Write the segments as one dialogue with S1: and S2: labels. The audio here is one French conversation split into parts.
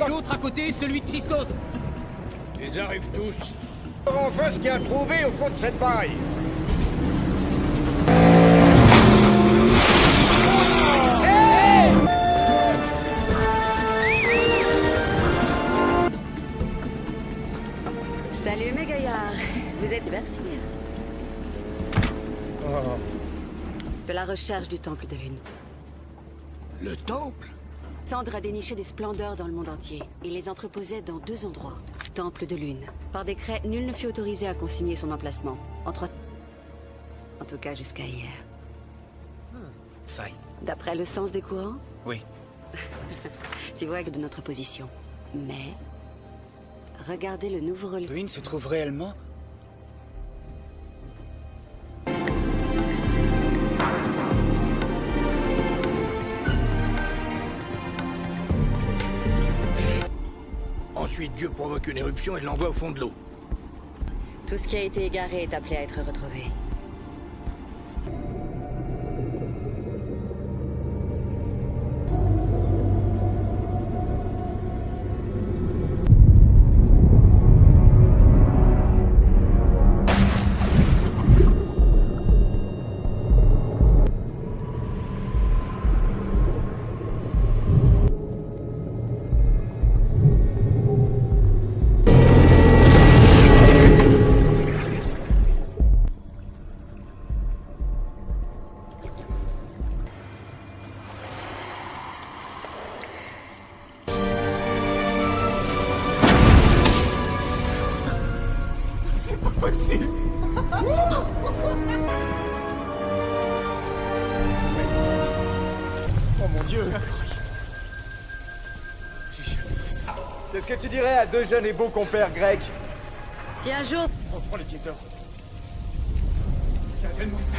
S1: L'autre à côté, celui de Christos.
S2: Ils arrivent tous.
S3: Enfin ce qu'il y a trouvé au fond de cette paille.
S4: Salut mes gaillards, vous êtes divertis. De la recherche du Temple de Lune.
S2: Le temple?
S4: Sandre a déniché des splendeurs dans le monde entier. Il les entreposait dans 2 endroits. Temple de Lune. Par décret, nul ne fut autorisé à consigner son emplacement. En tout cas jusqu'à hier.
S1: Faille.
S4: D'après le sens des courants?
S1: Oui.
S4: Tu vois que de notre position. Mais... regardez le nouveau relevé.
S1: Lune se trouve réellement?
S2: Ensuite, Dieu provoque une éruption et l'envoie au fond de l'eau.
S4: Tout ce qui a été égaré est appelé à être retrouvé.
S3: Oh mon Dieu. Qu'est-ce que tu dirais à 2 jeunes et beaux compères grecs?
S4: Si un jour...
S3: On prend les pieds d'or.
S1: Certainement ça.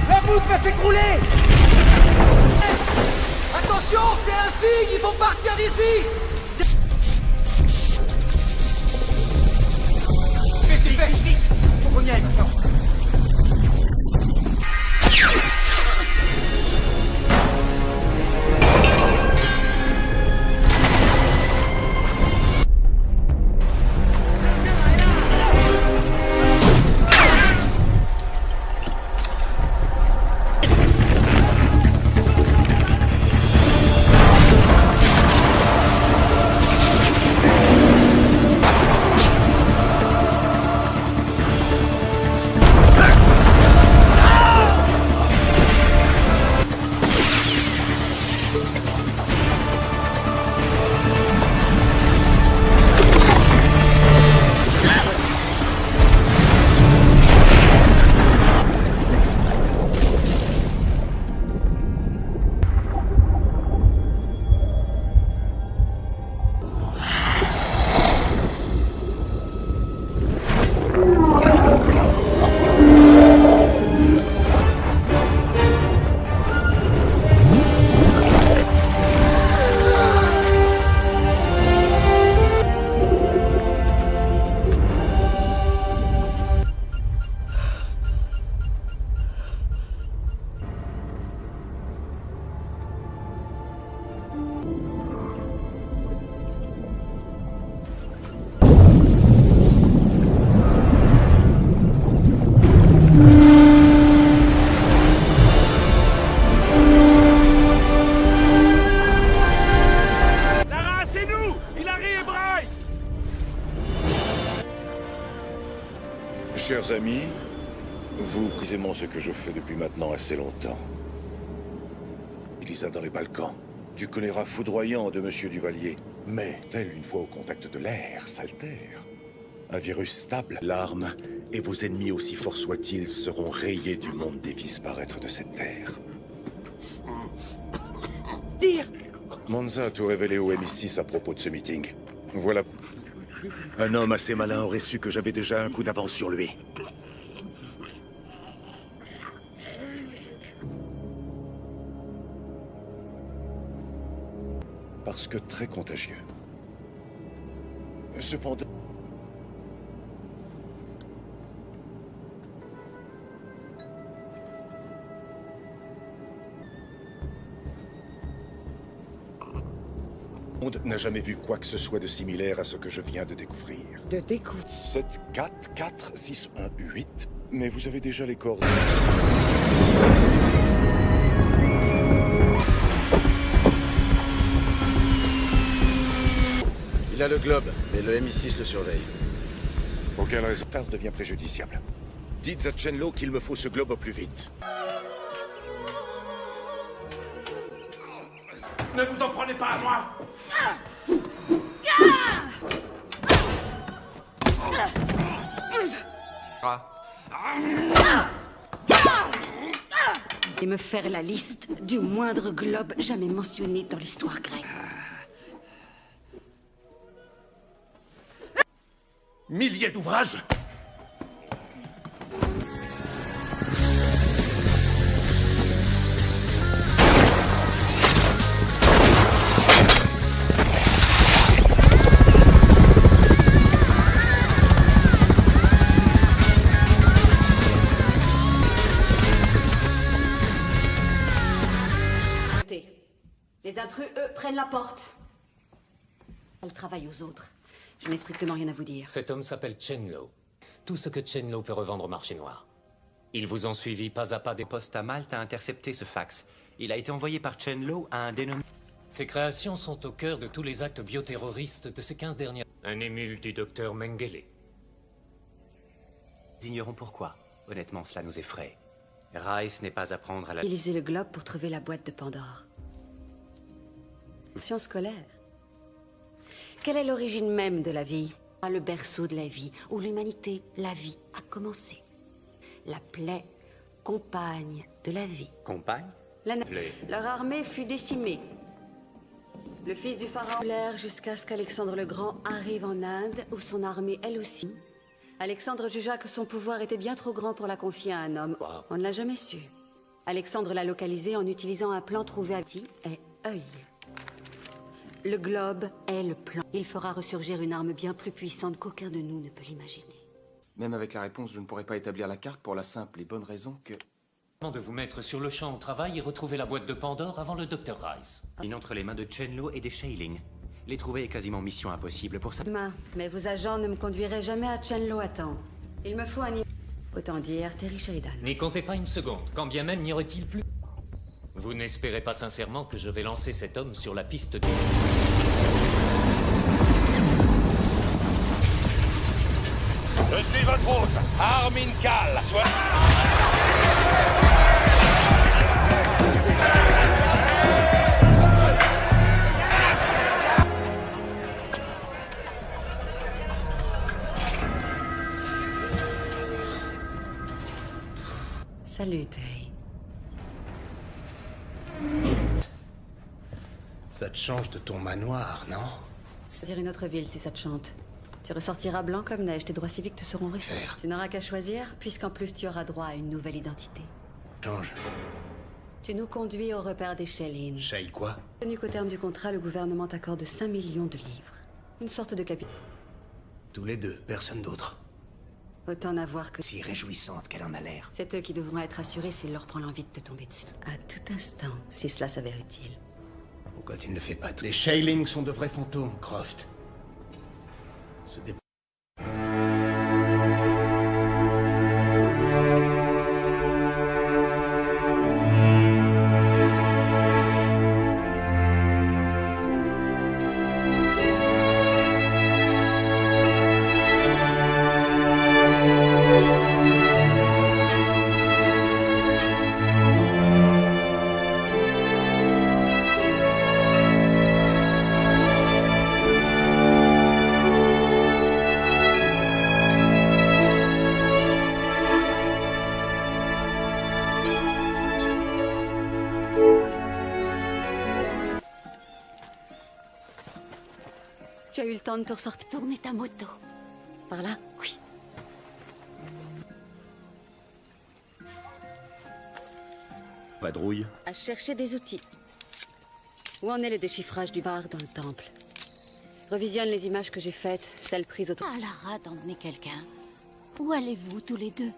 S3: La voûte va s'écrouler!
S1: Attention, c'est un signe, il faut partir d'ici. Vite, faut qu'on y aille maintenant.
S5: chers amis, vous précisément ce que je fais depuis maintenant assez longtemps. Elisa dans les Balkans. Tu connais foudroyant de Monsieur Duvalier. Mais, tel une fois au contact de l'air, s'altère. Un virus stable, l'arme, et vos ennemis, aussi forts soient-ils, seront rayés du monde des vies paraître de cette terre.
S1: Dire.
S5: Monza a tout révélé au MI6 à propos de ce meeting. Voilà. Un homme assez malin aurait su que j'avais déjà un coup d'avance sur lui. Parce que très contagieux. Cependant... Le monde n'a jamais vu quoi que ce soit de similaire à ce que je viens de découvrir.
S1: De découvrir.
S5: 7, 4, 4, 6, 1, 8. Mais vous avez déjà les coordonnées.
S2: Il a le globe, mais le MI6 le surveille.
S5: Aucun résultat devient préjudiciable. Dites à Chenlo qu'il me faut ce globe au plus vite.
S6: Ne vous en prenez pas à moi!
S4: Et me faire la liste du moindre globe jamais mentionné dans l'histoire grecque.
S6: Milliers d'ouvrages!
S4: Les intrus, eux, prennent la porte. Elle travaille aux autres. Je n'ai strictement rien à vous dire.
S7: Cet homme s'appelle Chenlo. Tout ce que Chenlo peut revendre au marché noir. Ils vous ont suivi pas à pas des postes.
S8: Poste à Malte a intercepté ce fax. Il a été envoyé par Chenlo à un dénommé...
S7: Ces créations sont au cœur de tous les actes bioterroristes de ces 15 dernières... Un émule du docteur Mengele.
S8: Nous ignorons pourquoi. Honnêtement, cela nous effraie. Rice n'est pas à prendre à la...
S4: Utiliser le globe pour trouver la boîte de Pandore. Science scolaire. Quelle est l'origine même de la vie? Le berceau de la vie, où l'humanité, la vie, a commencé. La plaie, compagne de la vie.
S8: Compagne?
S4: Leur armée fut décimée. Le fils du pharaon l'air jusqu'à ce qu'Alexandre le Grand arrive en Inde, où son armée, elle aussi. Alexandre jugea que son pouvoir était bien trop grand pour la confier à un homme. On ne l'a jamais su. Alexandre l'a localisé en utilisant un plan trouvé à Ti et œil. Le globe est le plan. Il fera ressurgir une arme bien plus puissante qu'aucun de nous ne peut l'imaginer.
S9: Même avec la réponse, je ne pourrais pas établir la carte pour la simple et bonne raison que...
S7: De vous mettre sur le champ au travail et retrouver la boîte de Pandore avant le docteur Rice.
S8: Il entre les mains de Chenlo et des Shailing. Les trouver est quasiment mission impossible pour ça.
S4: Mais vos agents ne me conduiraient jamais à Chenlo à temps. Il me faut un... Autant dire Terry Sheridan.
S7: N'y comptez pas une seconde, quand bien même n'y aurait-il plus... Vous n'espérez pas sincèrement que je vais lancer cet homme sur la piste du...
S6: Je suis votre hôte, Armin Kal.
S4: Salut, Terry.
S2: Ça te change de ton manoir, non?
S4: Choisir une autre ville si ça te chante. Tu ressortiras blanc comme neige, tes droits civiques te seront refaits. Tu n'auras qu'à choisir, puisqu'en plus tu auras droit à une nouvelle identité.
S2: Change.
S4: Tu nous conduis au repère des Shellin.
S2: Shay quoi?
S4: Tenu qu'au terme du contrat, le gouvernement t'accorde 5 millions de livres. Une sorte de capital.
S2: Tous les deux, personne d'autre.
S4: Autant n'avoir que...
S2: Si réjouissante qu'elle en a l'air.
S4: C'est eux qui devront être assurés s'il leur prend l'envie de te tomber dessus. À tout instant, si cela s'avère utile.
S2: Pourquoi tu ne le fais pas tout? Les Shailing sont de vrais fantômes, Croft. Se dé...
S4: as eu le temps de te ressortir. Tourner ta moto. Par là? Oui.
S5: Vadrouille.
S4: À chercher des outils. Où en est le déchiffrage du bar dans le temple? Revisionne les images que j'ai faites, celles prises autour.
S10: À la rate d'emmener quelqu'un. Où allez-vous tous les deux?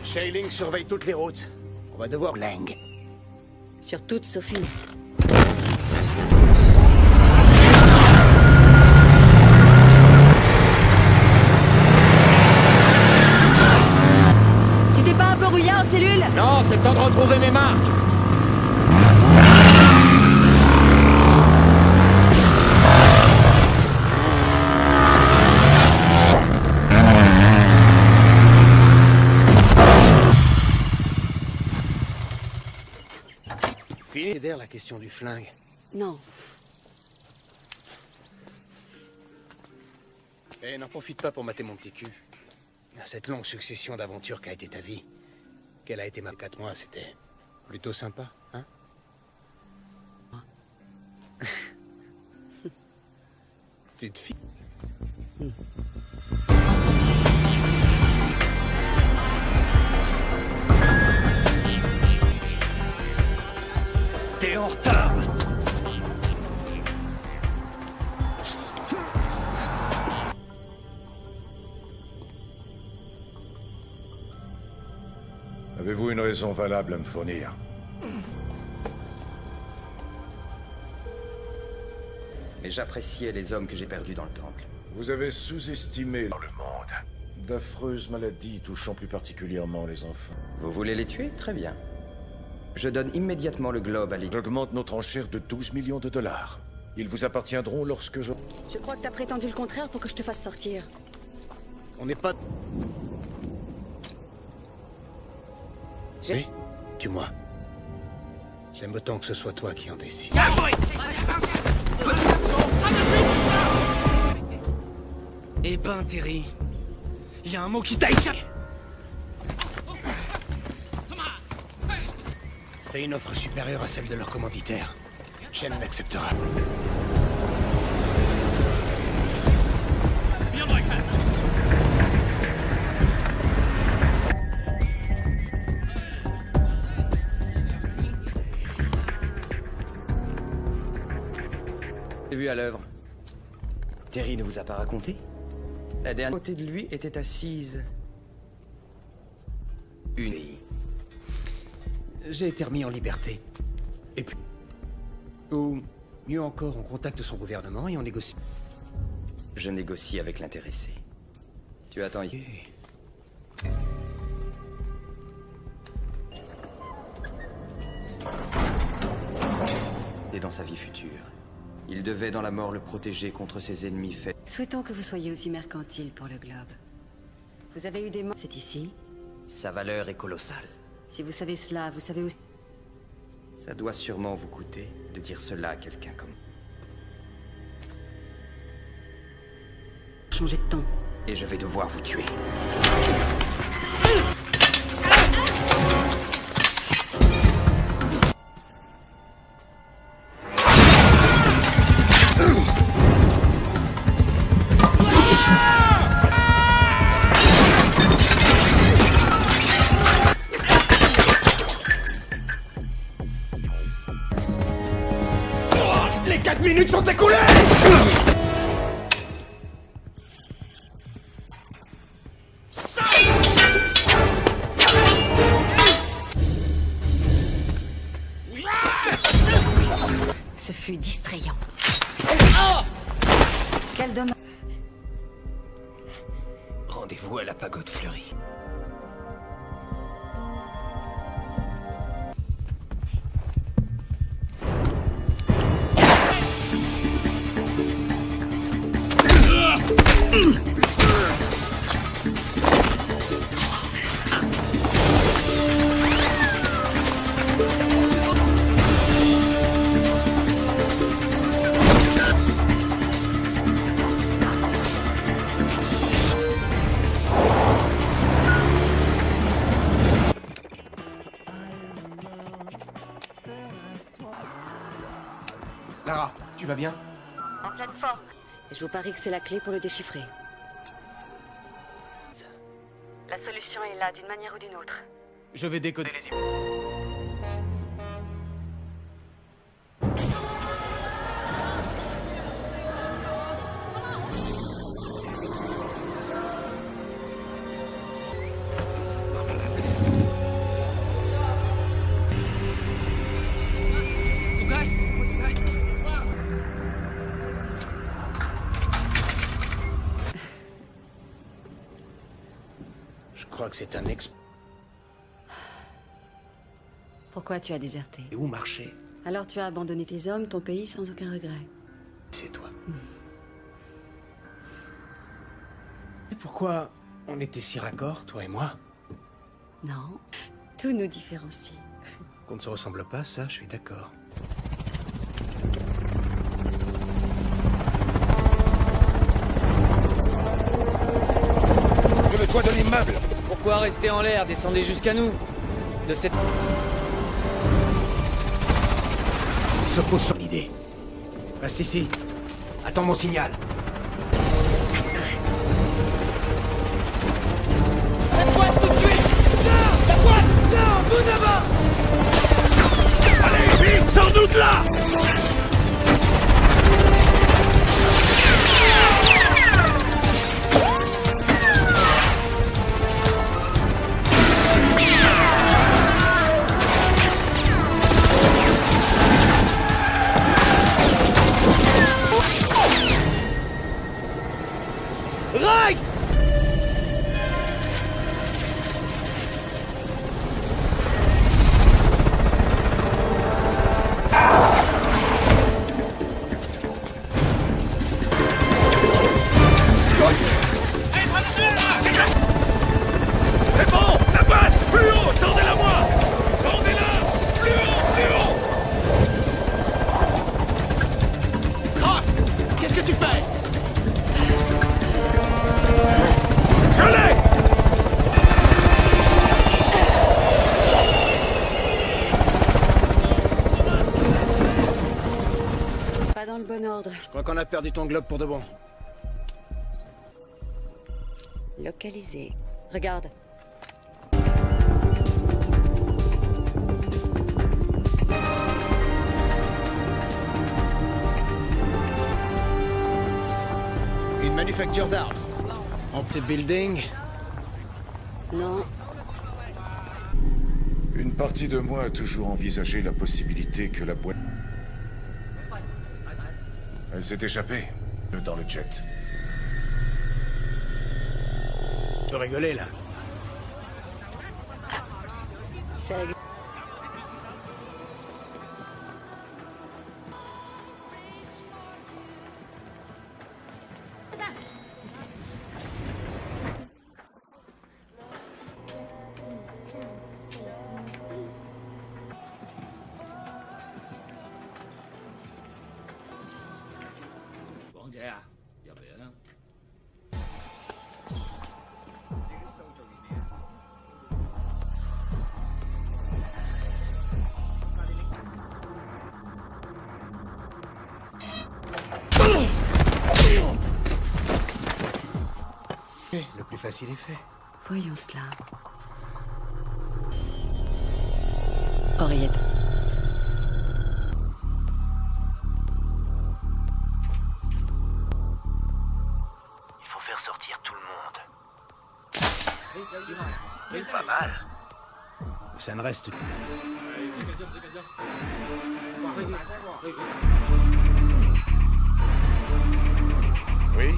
S2: Shailing surveille toutes les routes. On va devoir Lang.
S4: Sur toutes sauf une. Tu t'es pas un peu rouillé en cellule?
S8: Non, c'est le temps de retrouver mes marques.
S2: Fini d'air la question du flingue.
S4: Non.
S2: Eh, n'en profite pas pour mater mon petit cul. Cette longue succession d'aventures qu'a été ta vie, quelle a été ma 4 mois, c'était plutôt sympa, hein? Tu te fies.
S1: T'es en retard.
S5: Avez-vous une raison valable à me fournir?
S8: Mais j'appréciais les hommes que j'ai perdus dans le temple.
S5: Vous avez sous-estimé le monde. D'affreuses maladies touchant plus particulièrement les enfants.
S8: Vous voulez les tuer? Très bien. Je donne immédiatement le globe à l'équipe.
S5: J'augmente notre enchère de 12 millions de dollars. Ils vous appartiendront lorsque je...
S4: Je crois que t'as prétendu le contraire pour que je te fasse sortir.
S2: On n'est pas... Oui, tue-moi. J'aime autant que ce soit toi qui en décide.
S1: Eh ben, Terry, il y a un mot qui t'a échappé.
S2: Fais une offre supérieure à celle de leur commanditaire. Shen l'acceptera.
S8: J'ai vu à l'œuvre. Terry ne vous a pas raconté? La dernière côté de lui était assise une fille.
S2: J'ai été remis en liberté. Et puis... Ou, mieux encore, on contacte son gouvernement et on négocie.
S8: Je négocie avec l'intéressé. Tu attends ici. Et dans sa vie future. Il devait dans la mort le protéger contre ses ennemis faits.
S4: Souhaitons que vous soyez aussi mercantile pour le globe. Vous avez eu des morts. C'est ici.
S8: Sa valeur est colossale.
S4: Si vous savez cela, vous savez aussi...
S8: Ça doit sûrement vous coûter de dire cela à quelqu'un comme...
S4: Changer de ton.
S8: Et je vais devoir vous tuer.
S2: Les 4 minutes sont écoulées!
S4: Ce fut distrayant. Quel dommage.
S8: Rendez-vous à la pagode fleurie.
S9: Lara, tu vas bien?
S4: En pleine forme. Et je vous parie que c'est la clé pour le déchiffrer. La solution est là, d'une manière ou d'une autre.
S1: Je vais décoder les images.
S2: Je crois que c'est un
S4: Pourquoi tu as déserté?
S2: Et où marcher?
S4: Alors tu as abandonné tes hommes, ton pays, sans aucun regret.
S2: C'est toi. Et pourquoi on était si raccords, toi et moi?
S4: Non, tout nous différencie.
S2: Qu'on ne se ressemble pas, ça, je suis d'accord.
S5: De le toit de l'immeuble!
S1: Pourquoi rester en l'air? Descendez jusqu'à nous. De cette...
S2: Il se pose sur l'idée. Reste ici. Attends mon signal.
S1: La boîte tout de suite! Là! La boîte! Là, en bout d'avant!
S6: Allez, vite, sans doute là!
S1: Right!
S6: C'est bon! La boîte! Plus haut! Tendez-la moi! Tendez-la! Plus haut! Plus haut!
S1: Croc! Qu'est-ce que tu fais?
S6: Je l'ai!
S4: Pas dans le bon ordre.
S2: Je crois qu'on a perdu ton globe pour de bon.
S4: Localisé. Regarde.
S2: Une manufacture d'armes. En petit building.
S4: Non.
S5: Une partie de moi a toujours envisagé la possibilité que la boîte... Elle s'est échappée dans le jet.
S2: Tu rigoler là.
S4: C'est la...
S2: Le plus facile est fait.
S4: Voyons cela. Oreillette.
S2: Il faut faire sortir tout le monde. Pas mal. Ça ne reste...
S5: Oui?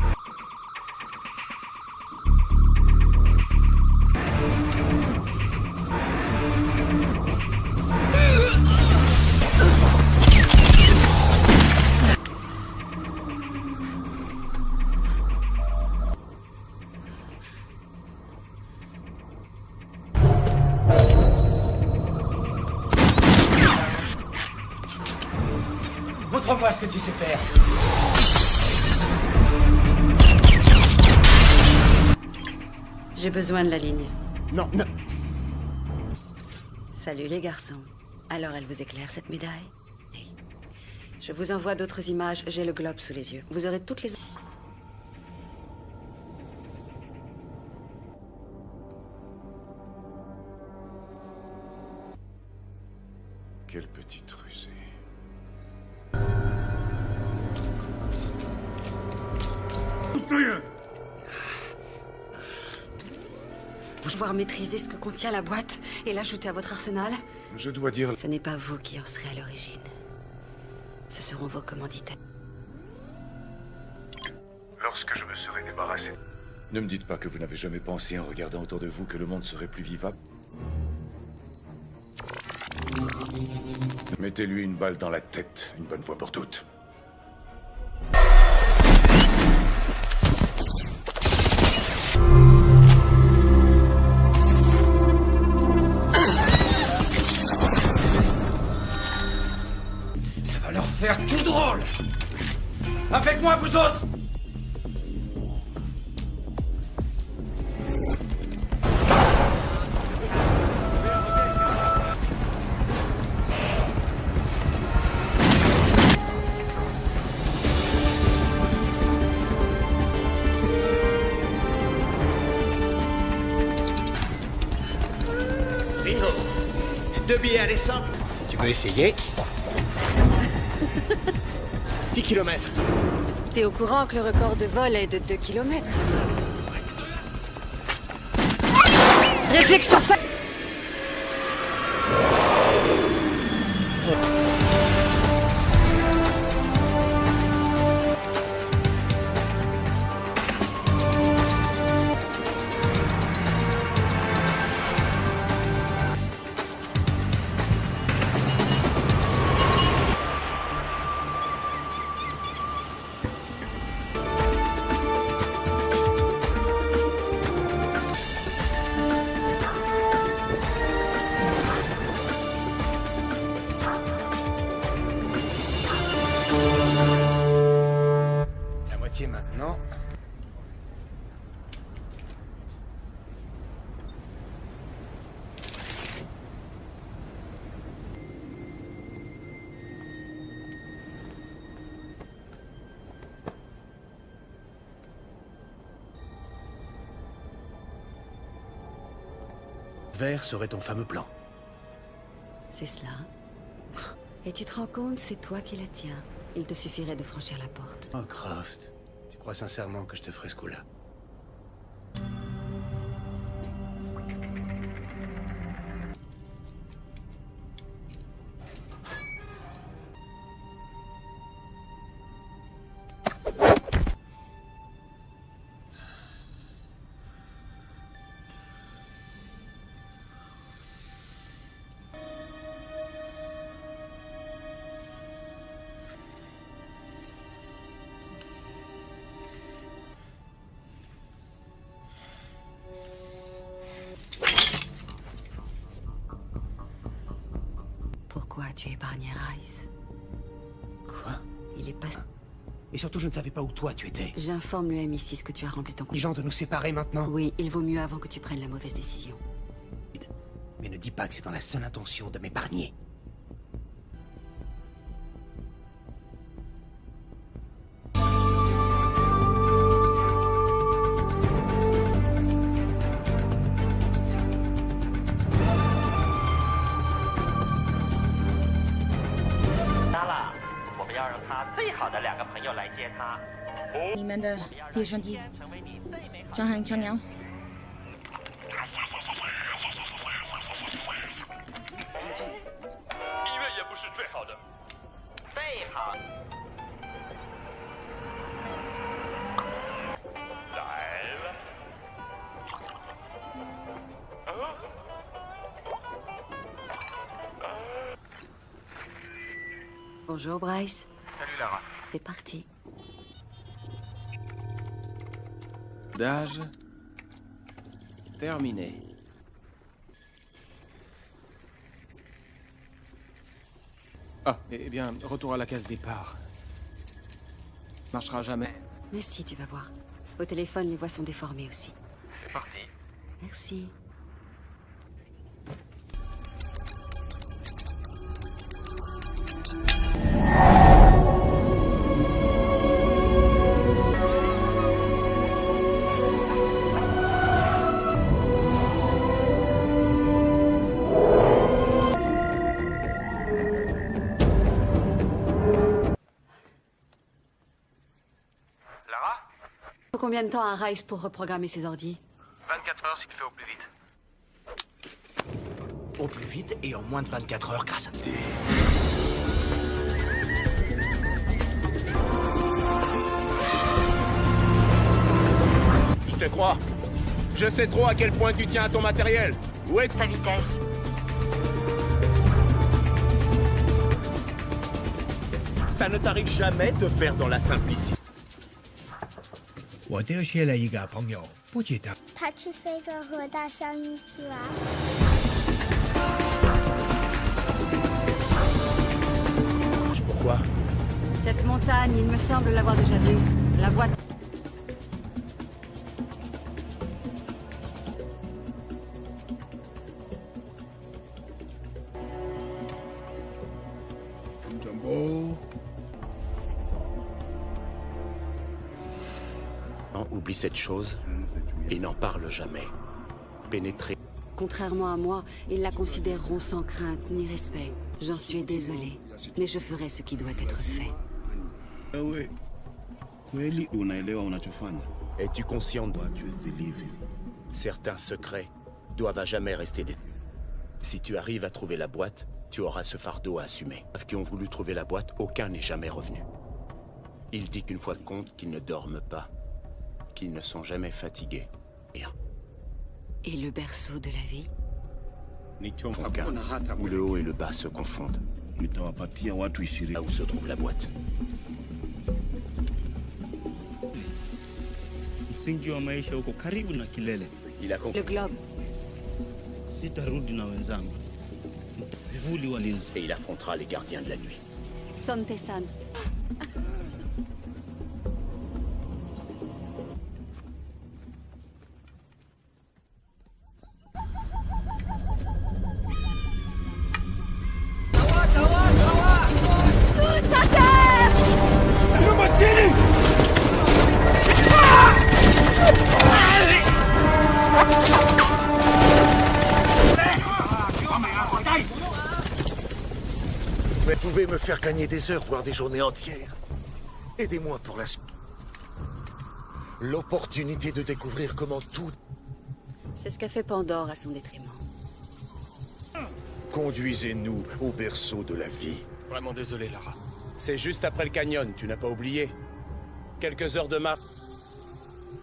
S1: Montre-moi ce que tu sais faire.
S4: J'ai besoin de la ligne.
S2: Non, non.
S4: Salut les garçons. Alors elle vous éclaire cette médaille? Oui. Je vous envoie d'autres images, j'ai le globe sous les yeux. Vous aurez toutes les...
S5: Quelle petite rusée.
S4: Pouvoir maîtriser ce que contient la boîte et l'ajouter à votre arsenal?
S5: Je dois dire...
S4: Ce n'est pas vous qui en serez à l'origine. Ce seront vos commanditaires.
S5: Lorsque je me serai débarrassé... Ne me dites pas que vous n'avez jamais pensé en regardant autour de vous que le monde serait plus vivable. Mettez-lui une balle dans la tête, une bonne fois pour toutes.
S6: Ça va leur faire tout drôle. Avec moi, vous autres.
S2: Bingo. 2 billets à l'essence. Si tu veux essayer. 10 kilomètres.
S4: T'es au courant que le record de vol est de 2 km? Réflexion faite.
S2: La moitié maintenant. Vert serait ton fameux plan.
S4: C'est cela. Et tu te rends compte, c'est toi qui la tiens. Il te suffirait de franchir la porte.
S2: Oh, Croft, tu crois sincèrement que je te ferai ce coup-là?
S4: Pourquoi tu épargnais Rice?
S2: Quoi?
S4: Il est pas...
S2: Et surtout, je ne savais pas où toi tu étais.
S4: J'informe le MI6 que tu as rempli ton compte.
S2: Les gens de nous séparer maintenant.
S4: Oui, il vaut mieux avant que tu prennes la mauvaise décision.
S2: Mais ne dis pas que c'est dans la seule intention de m'épargner.
S11: Oh. 你们的弟兄弟张汉张良。
S6: 音乐也不是最好的，最好。来了。
S4: Bonjour Bryce.
S8: Salut Lara.
S4: C'est parti.
S8: D'âge terminé. Ah, eh bien, retour à la case départ. Marchera jamais.
S4: Mais si, tu vas voir. Au téléphone, les voix sont déformées aussi.
S8: C'est parti.
S4: Merci. Faut combien de temps à Rice pour reprogrammer ses ordis?
S6: 24 heures s'il fait au plus vite.
S1: Au plus vite et en moins de 24 heures grâce à toi.
S2: Je te crois. Je sais trop à quel point tu tiens à ton matériel. Où est
S10: Ta vitesse.
S2: Ça ne t'arrive jamais de faire dans la simplicité.
S12: 我丢失了一个朋友，不记得。
S13: 他去非洲和大象一起玩。
S2: Pourquoi?
S4: Cette montagne, il me semble l'avoir déjà vue. La boîte.
S2: Oublie cette chose et n'en parle jamais. Pénétrer.
S4: Contrairement à moi, ils la considéreront sans crainte ni respect. J'en suis désolée, mais je ferai ce qui doit être fait.
S2: Es-tu conscient de certains secrets doivent à jamais rester des... Si tu arrives à trouver la boîte, tu auras ce fardeau à assumer. Ceux qui ont voulu trouver la boîte, aucun n'est jamais revenu. Il dit qu'une fois de compte, qu'ils ne dorment pas, qu'ils ne sont jamais fatigués.
S4: Et le berceau de la vie?
S2: Aucun, où le haut et le bas se confondent. Là où se trouve la boîte. Il a compris.
S4: Le globe.
S2: Et il affrontera les gardiens de la nuit.
S4: Santesan.
S5: Vous pouvez me faire gagner des heures, voire des journées entières. Aidez-moi pour la suite. L'opportunité de découvrir comment tout...
S4: C'est ce qu'a fait Pandore à son détriment.
S5: Conduisez-nous au berceau de la vie.
S2: Vraiment désolé, Lara. C'est juste après le canyon, tu n'as pas oublié. Quelques heures de marche.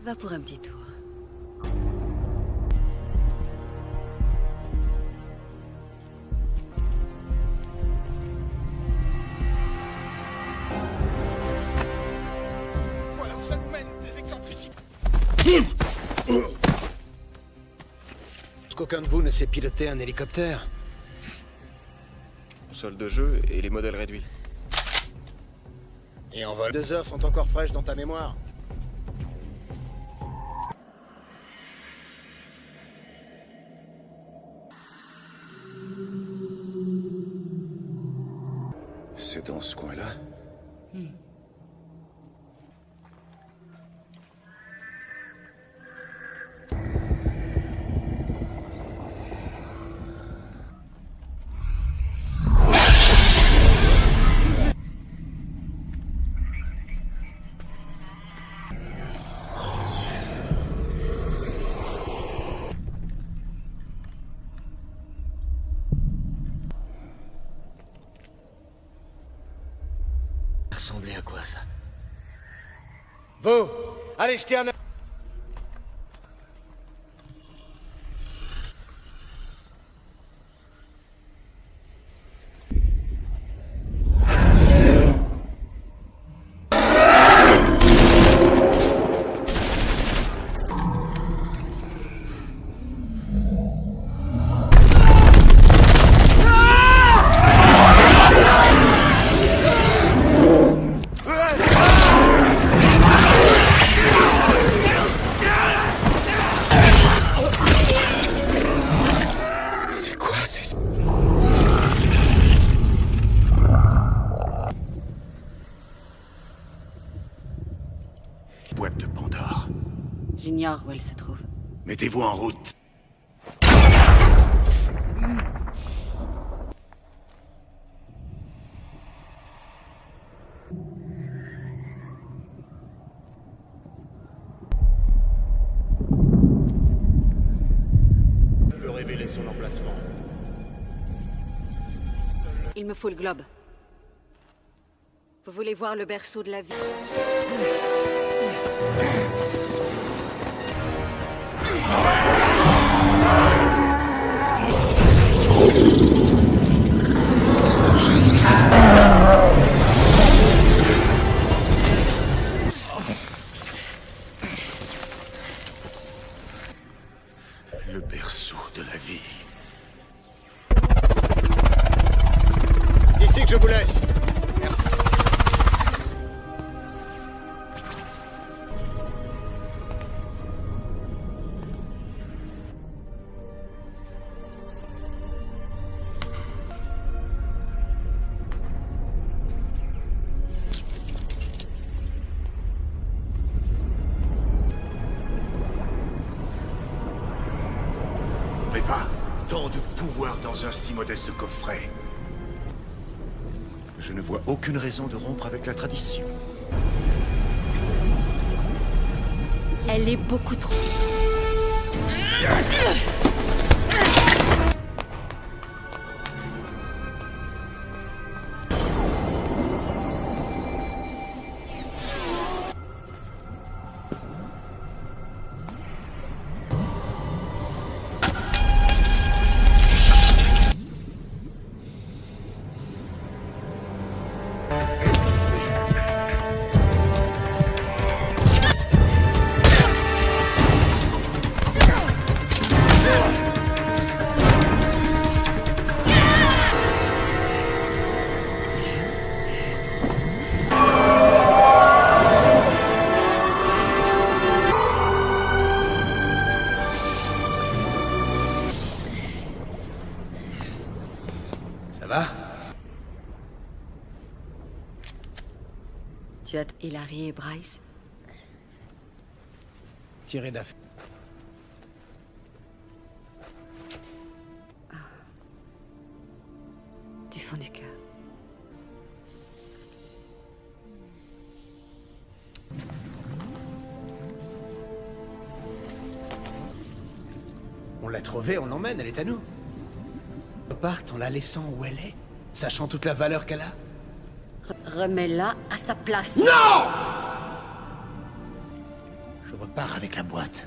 S4: Va pour un petit tour.
S2: Voilà où ça nous mène, des excentricités.
S3: Qu'aucun de vous ne sait piloter un hélicoptère.
S9: Console de jeu et les modèles réduits.
S3: Et en vol. 2 heures sont encore fraîches dans ta mémoire.
S5: C'est dans ce coin-là.
S1: Ressemblait à quoi ça?
S3: Vous, allez jeter un œil.
S5: Boîte de Pandore.
S4: J'ignore où elle se trouve.
S5: Mettez-vous en route.
S2: son emplacement.
S4: Il me faut le globe. Vous voulez voir le berceau de la vie?
S5: Le berceau de la vie.
S3: Ici que je vous laisse.
S5: Mais pas tant de pouvoir dans un si modeste coffret. Je ne vois aucune raison de rompre avec la tradition.
S4: Elle est beaucoup trop...
S3: Ça va?
S4: Tu as Hilary et Bryce?
S3: Tiré d'affaire.
S4: Du fond du cœur.
S3: On l'a trouvée, on l'emmène, elle est à nous. On parte en la laissant où elle est, sachant toute la valeur qu'elle a.
S4: Remets-la à sa place.
S3: Non! Je repars avec la boîte.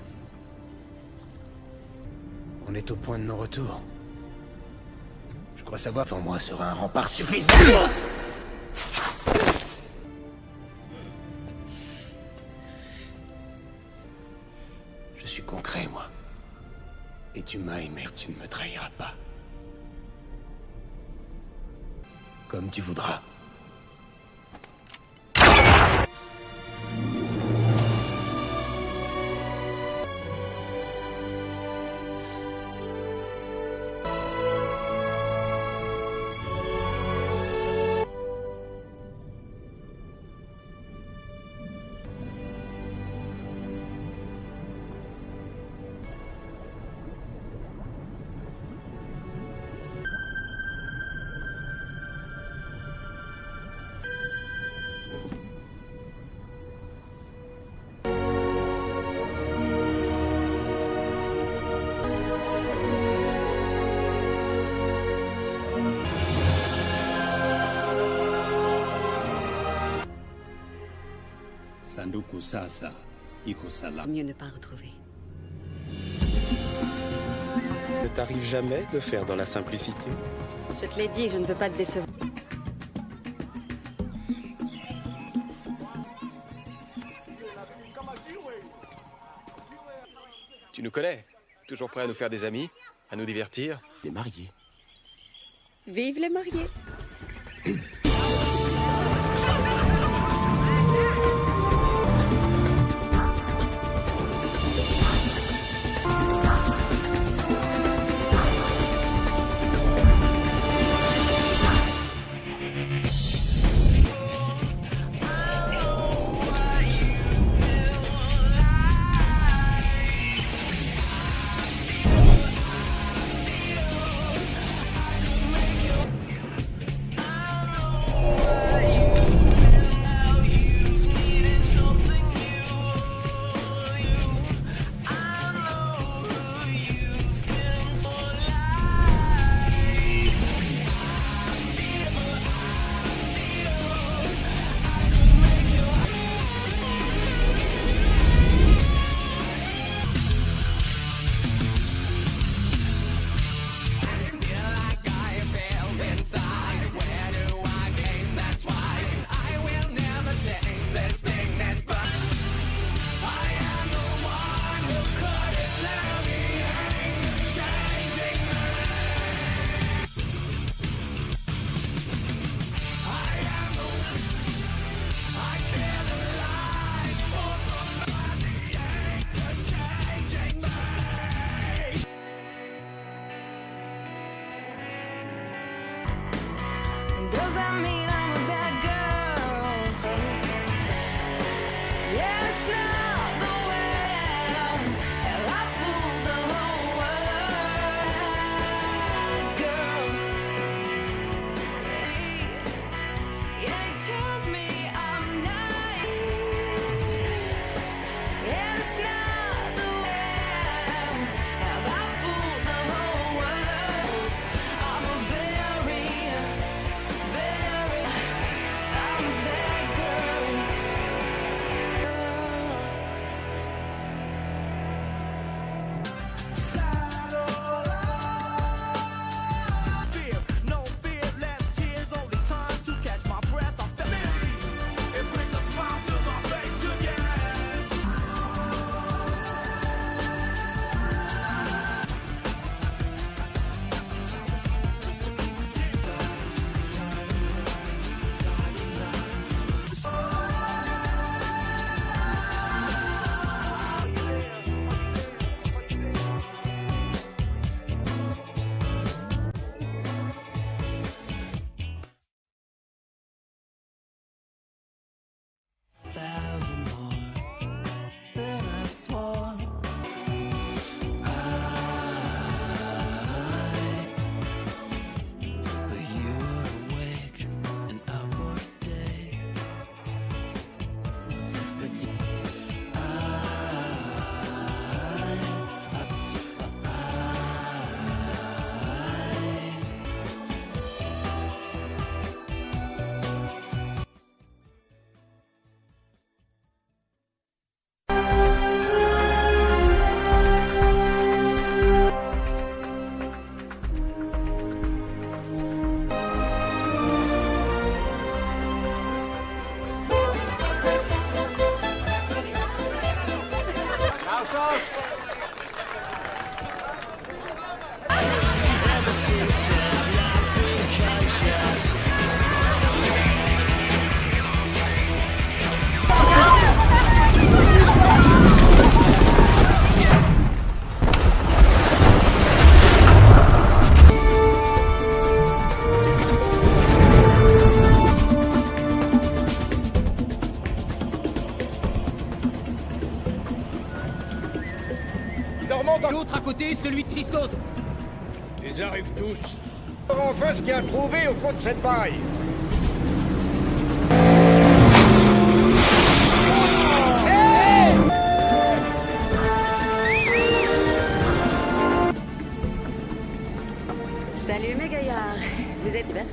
S3: On est au point de non-retour. Je crois savoir pour moi sera un rempart suffisant. Je suis concret, moi. Et tu m'as aimé, tu ne me trahiras pas. Comme tu voudras.
S4: Mieux ne pas retrouver.
S2: Ne t'arrive jamais de faire dans la simplicité?
S4: Je te l'ai dit, je ne veux pas te décevoir.
S9: Tu nous connais? Toujours prêt à nous faire des amis? À nous divertir?
S2: Les mariés.
S4: Vive les mariés!
S3: chance.
S1: L'autre à côté, celui de Christos.
S6: Ils arrivent tous. Enfin ce qu'il y a trouvé au fond de cette paille.
S4: Salut mes gaillards, vous êtes divertis.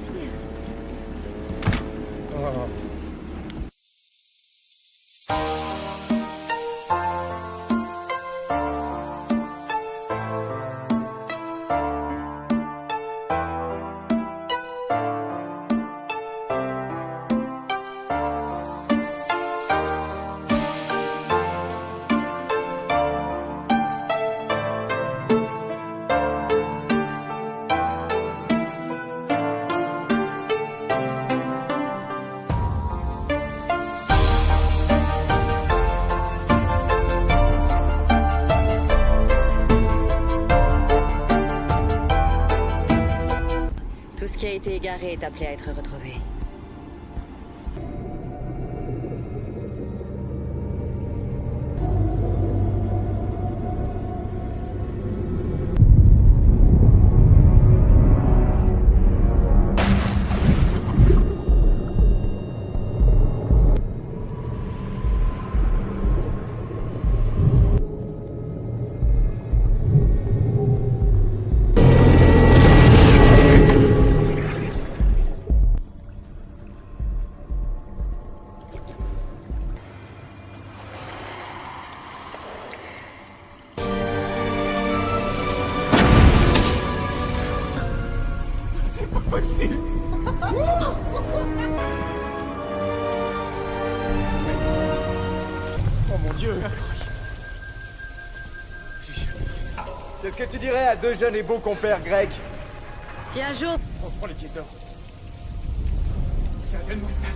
S4: Tout ce qui a été égaré est appelé à être retrouvé.
S6: Possible. Oh mon Dieu. Qu'est-ce que tu dirais à deux jeunes et beaux compères grecs?
S4: Si un jour...
S6: Oh, prends les pièces d'or. Tiens, donne-moi ça.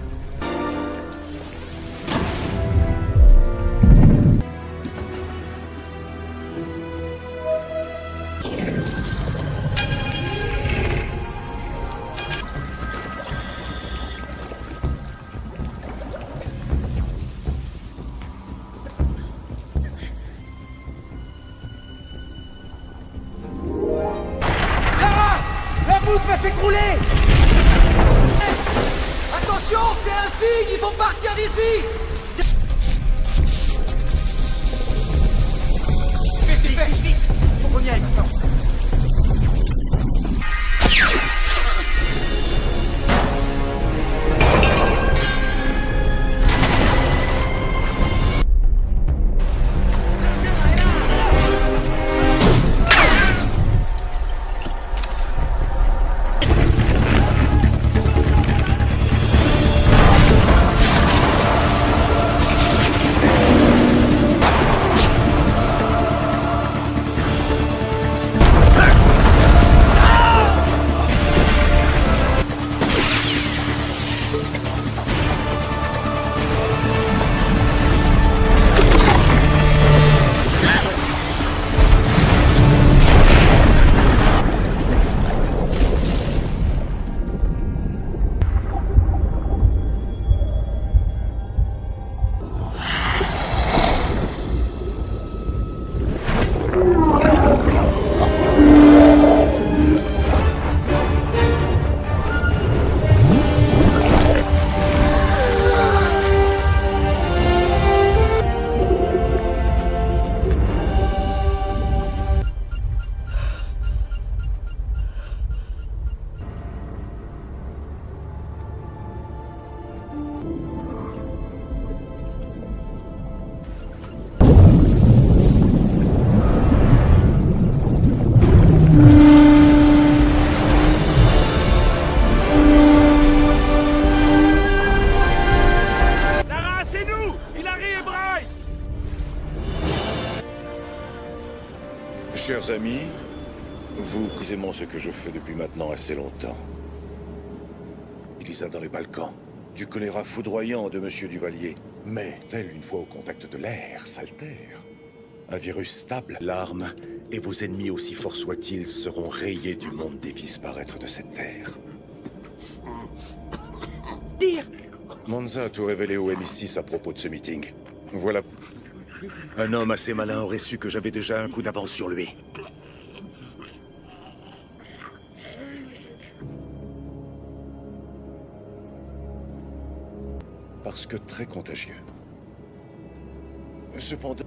S3: La voûte va s'écrouler! Attention, c'est un signe, il faut partir d'ici! Vite, vite! Faut qu'on y aille maintenant!
S5: Chers amis, vous aisément ce que je fais depuis maintenant assez longtemps. Lisa dans les Balkans, du choléra foudroyant de Monsieur Duvalier. Mais, tel une fois au contact de l'air, s'altère. Un virus stable, l'arme, et vos ennemis aussi forts soient-ils seront rayés du monde des disparaître de cette terre.
S1: Dire
S5: Monza a tout révélé au MI6 à propos de ce meeting. Voilà. Un homme assez malin aurait su que j'avais déjà un coup d'avance sur lui. Parce que très contagieux. Cependant...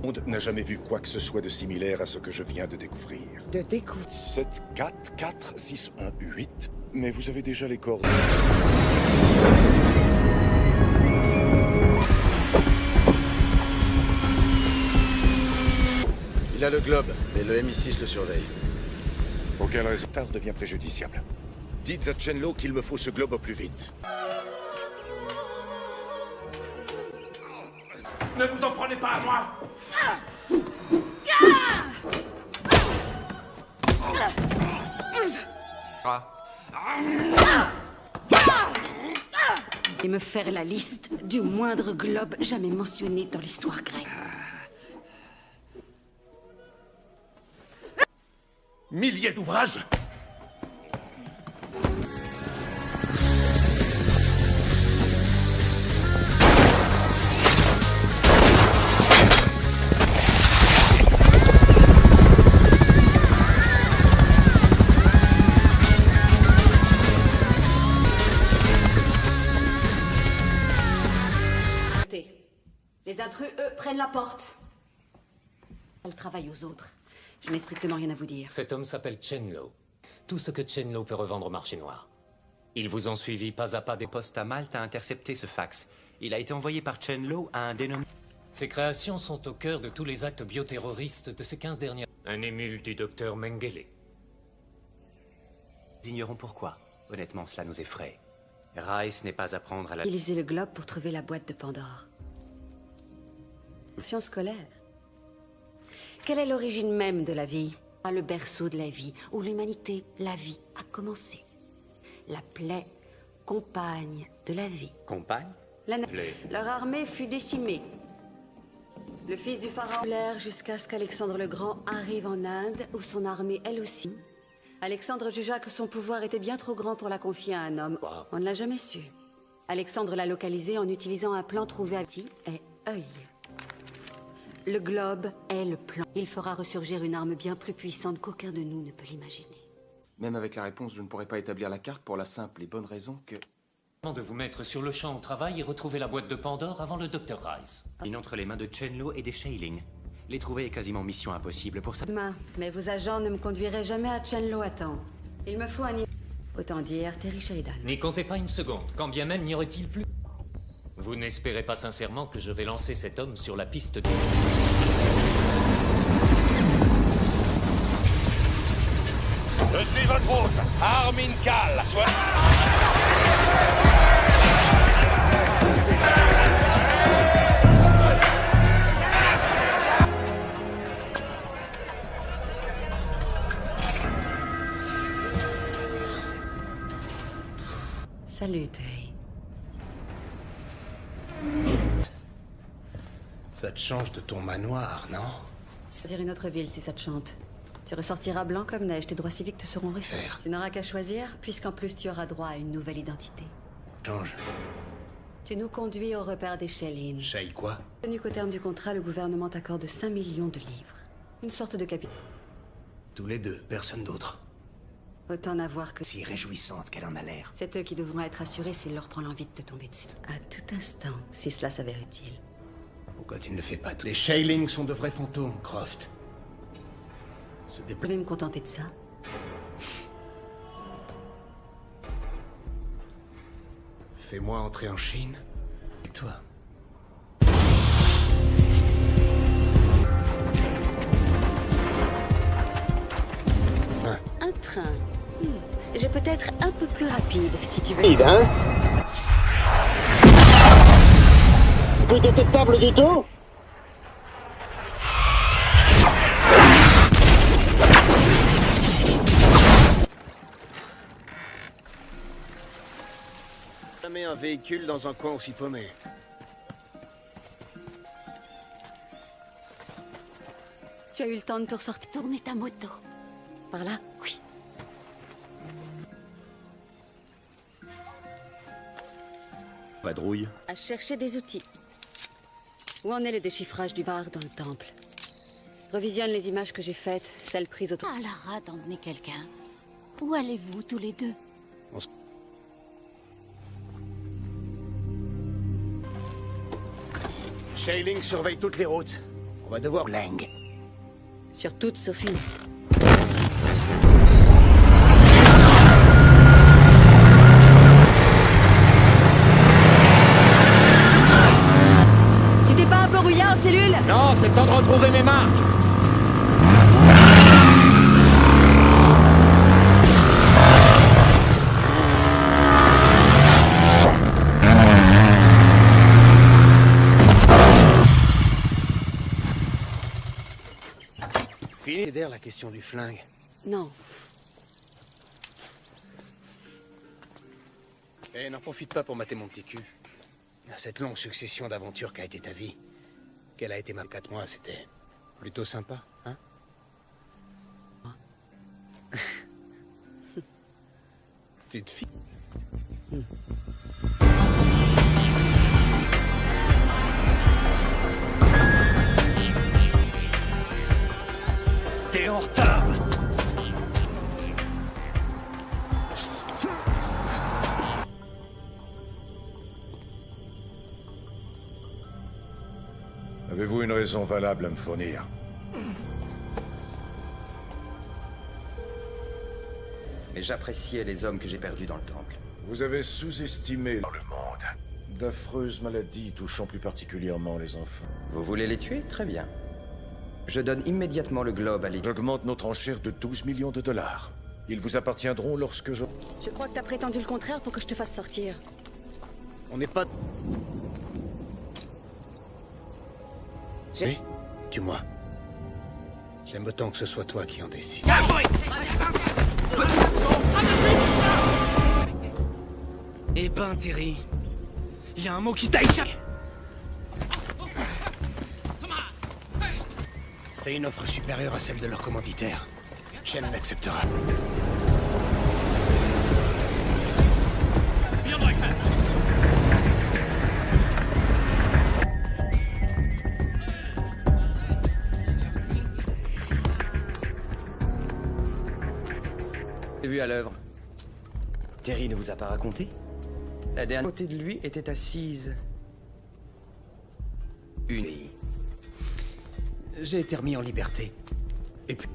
S5: Le monde n'a jamais vu quoi que ce soit de similaire à ce que je viens de découvrir.
S1: De découvrir.
S5: 7, 4, 4, 6, 1, 8. Mais vous avez déjà les coordonnées.
S14: Il a le globe, mais le MI6 le surveille.
S5: Aucun résultat devient préjudiciable. Dites à Chenlo qu'il me faut ce globe au plus vite.
S6: Ne vous en prenez pas à moi!
S4: Et me faire la liste du moindre globe jamais mentionné dans l'histoire grecque.
S6: Milliers d'ouvrages!
S4: Les intrus, eux, prennent la porte. Elle travaille aux autres. Je n'ai strictement rien à vous dire.
S7: Cet homme s'appelle Chenlo. Tout ce que Chenlo peut revendre au marché noir. Ils vous ont suivi pas à pas des
S15: Poste à Malte a intercepté ce fax. Il a été envoyé par Chenlo à un dénommé...
S7: Ces créations sont au cœur de tous les actes bioterroristes de ces 15 dernières... Un émule du docteur Mengele.
S15: Nous ignorons pourquoi. Honnêtement, cela nous effraie. Rice n'est pas à prendre à la...
S4: Utiliser le globe pour trouver la boîte de Pandore. Science scolaire. Quelle est l'origine même de la vie? Le berceau de la vie, où l'humanité, la vie, a commencé. La plaie, compagne de la vie.
S15: Compagne?
S4: Leur armée fut décimée. Le fils du pharaon l'air jusqu'à ce qu'Alexandre le Grand arrive en Inde, où son armée, elle aussi. Alexandre jugea que son pouvoir était bien trop grand pour la confier à un homme. On ne l'a jamais su. Alexandre l'a localisé en utilisant un plan trouvé à petit et œil. Le globe est le plan. Il fera ressurgir une arme bien plus puissante qu'aucun de nous ne peut l'imaginer.
S9: Même avec la réponse, je ne pourrais pas établir la carte pour la simple et bonne raison que...
S7: De vous mettre sur le champ au travail et retrouver la boîte de Pandore avant le docteur Rice.
S15: Il entre les mains de Chenlo et des Shailing. Les trouver est quasiment mission impossible pour ça.
S4: Demain, mais vos agents ne me conduiraient jamais à Chenlo à temps. Il me faut un... Autant dire Terry Sheridan.
S7: N'y comptez pas une seconde, quand bien même n'y aurait-il plus. Vous n'espérez pas sincèrement que je vais lancer cet homme sur la piste de...
S6: Je suis votre hôte, Armin Kal.
S4: Salut, Terry.
S3: Ça te change de ton manoir, non?
S4: Choisir une autre ville si ça te chante. Tu ressortiras blanc comme neige, tes droits civiques te seront refaits. Tu n'auras qu'à choisir, puisqu'en plus tu auras droit à une nouvelle identité.
S3: Change.
S4: Tu nous conduis au repère des Shailing.
S3: Shay quoi?
S4: Tenu qu'au terme du contrat, le gouvernement t'accorde 5 millions de livres. Une sorte de capital.
S3: Tous les deux, personne d'autre.
S4: Autant n'avoir que...
S3: Si réjouissante qu'elle en a l'air.
S4: C'est eux qui devront être assurés s'il leur prend l'envie de te tomber dessus. À tout instant, si cela s'avère utile.
S3: Pourquoi tu ne le fais pas? Les Shailing sont de vrais fantômes, Croft.
S4: Je vais me contenter de ça.
S3: Fais-moi entrer en Chine. Et toi?
S4: Un train. J'ai peut-être un peu plus rapide, si tu veux.
S16: Rapide, hein? Plus détectable du tout?
S3: Jamais un véhicule dans un coin aussi paumé.
S4: Tu as eu le temps de te ressortir.
S10: Tourner ta moto.
S4: Par là?
S10: Oui.
S2: Vadrouille.
S4: À chercher des outils. Où en est le déchiffrage du bar dans le temple? Revisionne les images que j'ai faites, celles prises autour.
S10: À la rate d'emmener quelqu'un. Où allez-vous tous les deux?
S3: Shailing surveille toutes les routes. On va devoir Lang.
S4: Sur toutes sauf une. Tu t'es pas un peu rouillé en cellule?
S6: Non, c'est le temps de retrouver mes marques.
S3: Fini d'air la question du flingue.
S4: Non.
S3: Eh, n'en profite pas pour mater mon petit cul. Cette longue succession d'aventures qu'a été ta vie, qu'elle a été ma 4 mois, c'était plutôt sympa, hein? Tu te fies.
S1: T'es en retard.
S5: Avez-vous une raison valable à me fournir?
S8: Mais j'appréciais les hommes que j'ai perdus dans le temple.
S5: Vous avez sous-estimé le monde. D'affreuses maladies touchant plus particulièrement les enfants.
S8: Vous voulez les tuer? Très bien. Je donne immédiatement le globe à l'équipe.
S5: J'augmente notre enchère de 12 millions de dollars. Ils vous appartiendront lorsque je...
S4: Je crois que t'as prétendu le contraire pour que je te fasse sortir.
S3: On n'est pas... Oui, tue-moi. J'aime autant que ce soit toi qui en décide.
S1: Eh ben, Terry, il y a un mot qui t'a échappé.
S3: Fais une offre supérieure à celle de leur commanditaire. Shen l'acceptera.
S8: Vu à l'œuvre. Terry ne vous a pas raconté? La dernière côté de lui était assise. Une.
S3: J'ai été remis en liberté. Et puis...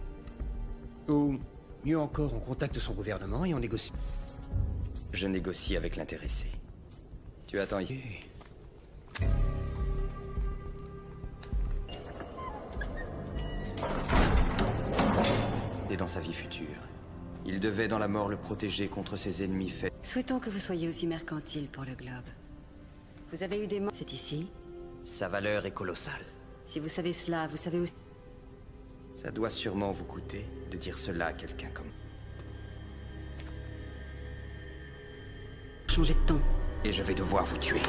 S3: Ou, mieux encore, on contacte son gouvernement et on négocie.
S8: Je négocie avec l'intéressé. Tu attends ici. Et dans sa vie future. Il devait dans la mort le protéger contre ses ennemis faits.
S4: Souhaitons que vous soyez aussi mercantile pour le globe. Vous avez eu des morts. C'est ici?
S8: Sa valeur est colossale.
S4: Si vous savez cela, vous savez aussi...
S8: Ça doit sûrement vous coûter de dire cela à quelqu'un comme...
S4: Changez de ton.
S8: Et je vais devoir vous tuer.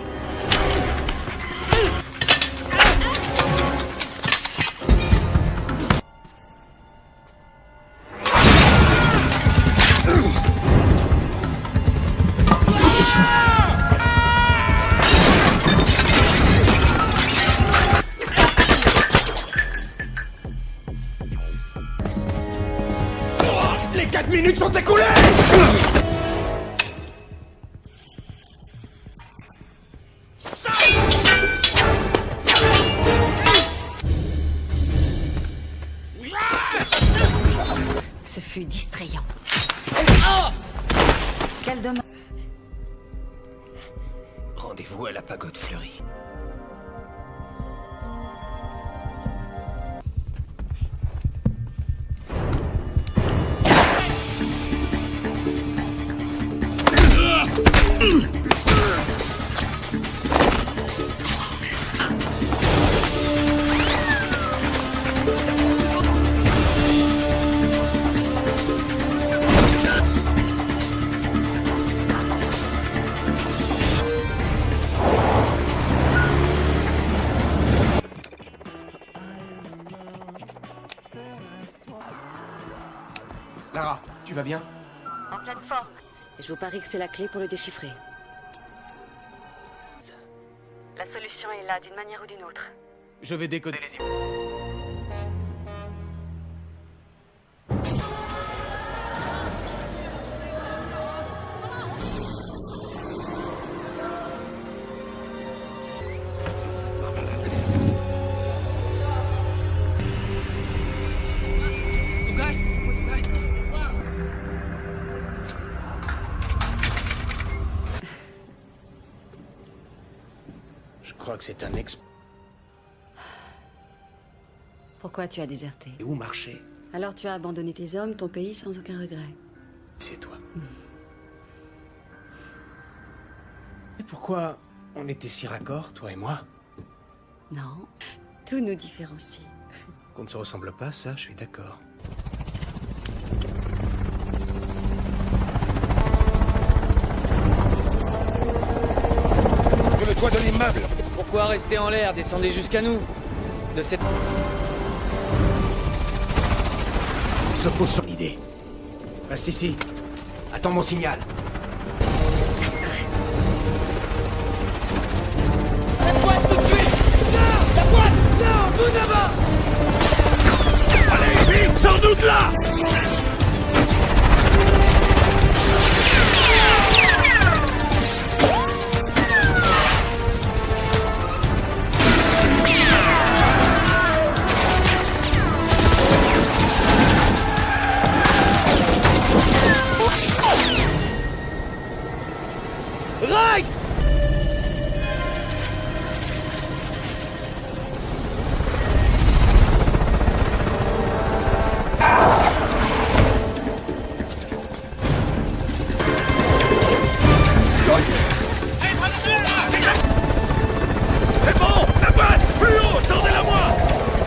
S6: Les 4 minutes sont écoulées!
S4: Ce fut distrayant. Quel dommage.
S8: Rendez-vous à la pagode fleurie.
S9: Lara, tu vas bien?
S4: En pleine forme. Et je vous parie que c'est la clé pour le déchiffrer. La solution est là, d'une manière ou d'une autre.
S1: Je vais décoder les images.
S3: Je crois que c'est un ex...
S4: Pourquoi tu as déserté?
S3: Et où marcher?
S4: Alors tu as abandonné tes hommes, ton pays, sans aucun regret.
S3: C'est toi. Et pourquoi on était si raccords, toi et moi?
S4: Non, tout nous différencie.
S3: Qu'on ne se ressemble pas, ça, je suis d'accord.
S1: Sur le toit de l'immeuble. Pourquoi rester en l'air? Descendez jusqu'à nous. De cette...
S3: Il se pose sur l'idée. Reste ici. Attends mon signal.
S1: La boîte tout de suite! Non! La boîte! Non! Vous là-bas!
S6: Allez, vite, sans doute là!
S1: Right!
S6: C'est bon! La boîte! Plus haut! Tendez-la moi!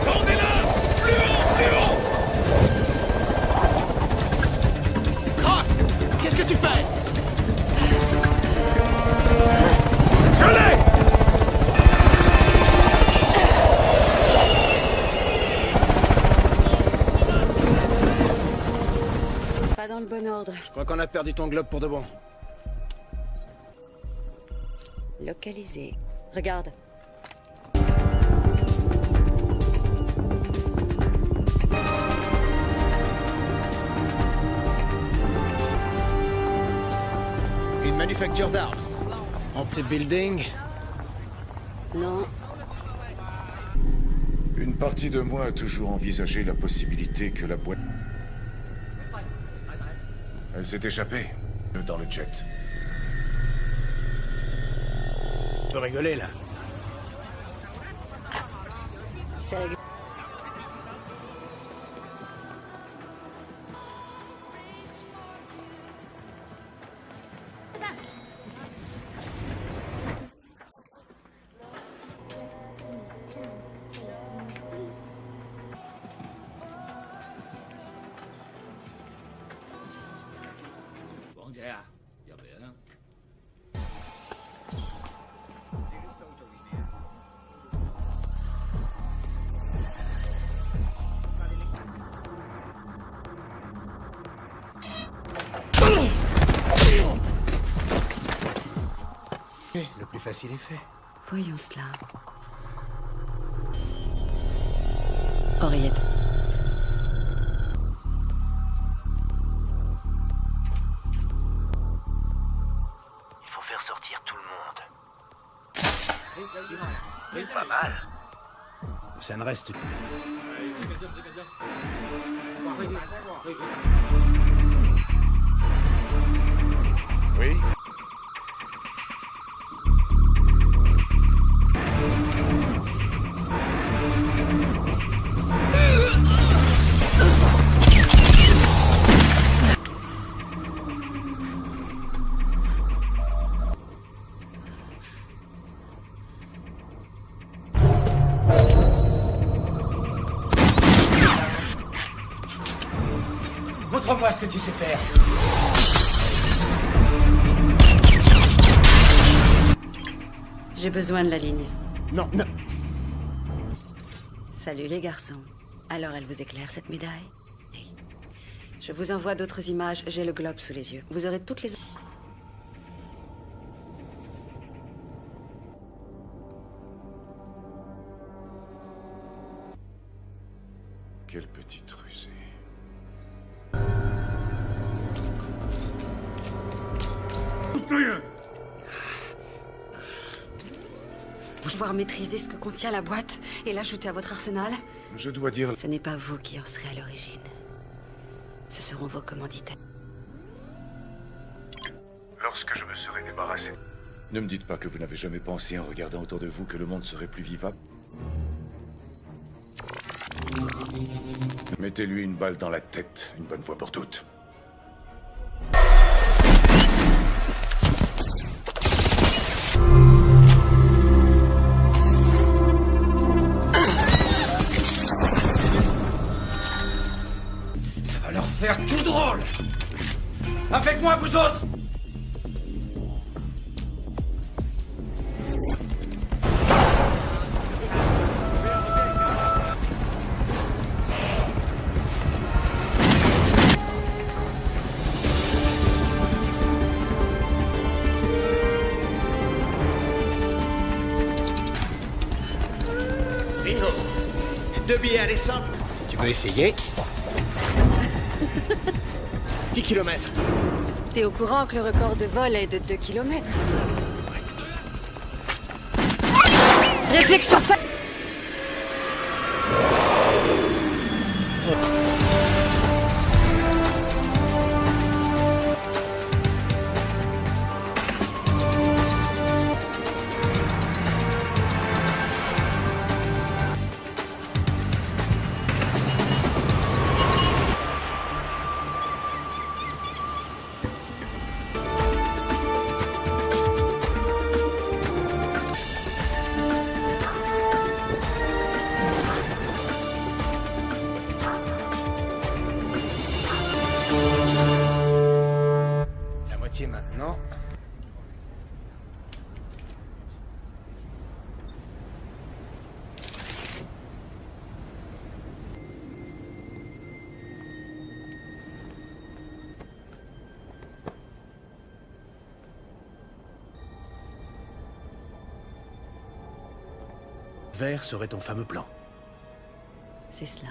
S6: Tendez-la! Plus haut! Plus haut!
S1: Croc! Qu'est-ce que tu fais?
S6: Je l'ai!
S4: Pas dans le bon ordre.
S3: Je crois qu'on a perdu ton globe pour de bon.
S4: Localisé. Regarde.
S3: Une manufacture d'armes. Empty building.
S4: Non.
S5: Une partie de moi a toujours envisagé la possibilité que la boîte... Elle s'est échappée dans le jet.
S3: Tu peux rigoler, là.
S4: C'est...
S3: Le plus facile est fait.
S4: Voyons cela. Oreillette.
S3: Il faut faire sortir tout le monde. Pas mal. Ça ne reste...
S5: Oui?
S1: Montre-moi ce que tu sais faire.
S4: J'ai besoin de la ligne.
S3: Non, non.
S4: Salut les garçons. Alors elle vous éclaire cette médaille? Je vous envoie d'autres images, j'ai le globe sous les yeux. Vous aurez toutes les...
S5: Quelle petite rusée.
S4: Pouvoir maîtriser ce que contient la boîte et l'ajouter à votre arsenal?
S5: Je dois dire...
S4: Ce n'est pas vous qui en serez à l'origine. Ce seront vos commanditaires.
S5: Lorsque je me serai débarrassé... Ne me dites pas que vous n'avez jamais pensé en regardant autour de vous que le monde serait plus vivable. Mettez-lui une balle dans la tête, une bonne fois pour toutes.
S1: Ça va leur faire tout drôle. Avec moi, vous autres.
S3: Bingo. 2 billets à l'essence. Si tu veux essayer. 10 km.
S4: T'es au courant que le record de vol est de 2 km? Réflexion faite.
S3: La moitié maintenant.
S1: Vert serait ton fameux plan.
S4: C'est cela.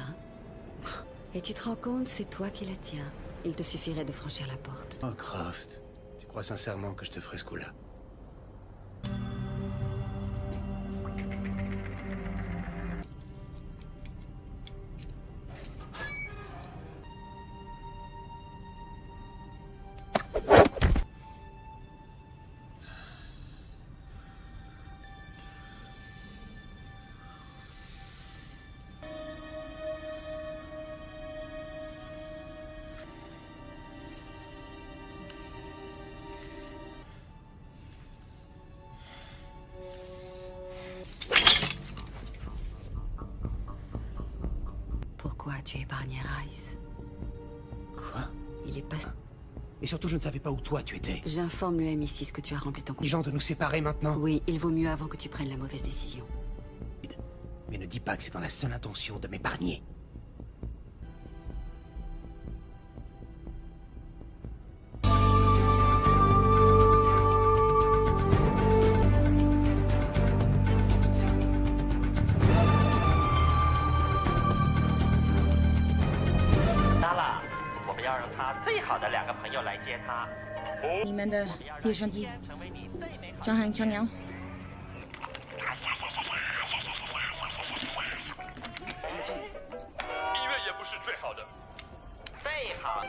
S4: Et tu te rends compte, c'est toi qui la tiens. Il te suffirait de franchir la porte.
S3: Oh, Croft. Tu crois sincèrement que je te ferai ce coup-là?
S4: Pourquoi tu épargnes Rice?
S3: Quoi?
S4: Il est pas...
S3: Et surtout, je ne savais pas où toi tu étais.
S4: J'informe le MI6 que tu as rempli ton compte.
S3: Les gens de nous séparer maintenant?
S4: Oui, il vaut mieux avant que tu prennes la mauvaise décision.
S3: Mais ne dis pas que c'est dans la seule intention de m'épargner.
S11: Là, 你们的弟兄弟，张翰、张扬。
S6: 音乐也不是最好的，最好。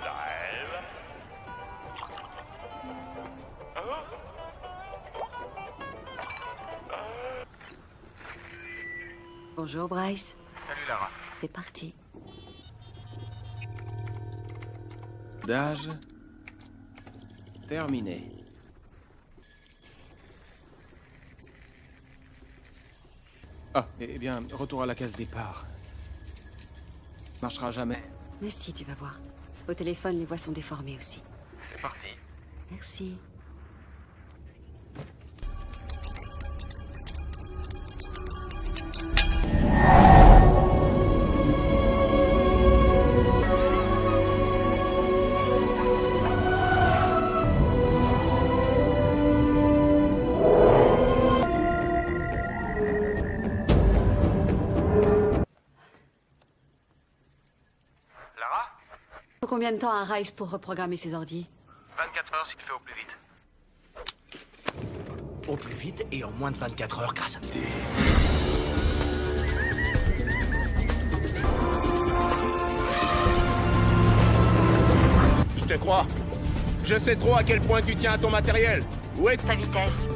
S6: 来了。
S4: Bonjour Bryce.
S9: Salut Lara.
S4: C'est parti.
S9: D'âge terminé. Ah, eh bien, retour à la case départ. Marchera jamais.
S4: Mais si, tu vas voir. Au téléphone, les voix sont déformées aussi.
S9: C'est parti.
S4: Merci. combien de temps à Rice pour reprogrammer ses ordis?
S17: 24 heures s'il fait au plus vite.
S18: Au plus vite et en moins de 24 heures grâce à toi.
S2: Je te crois. Je sais trop à quel point tu tiens à ton matériel. Où est ta vitesse?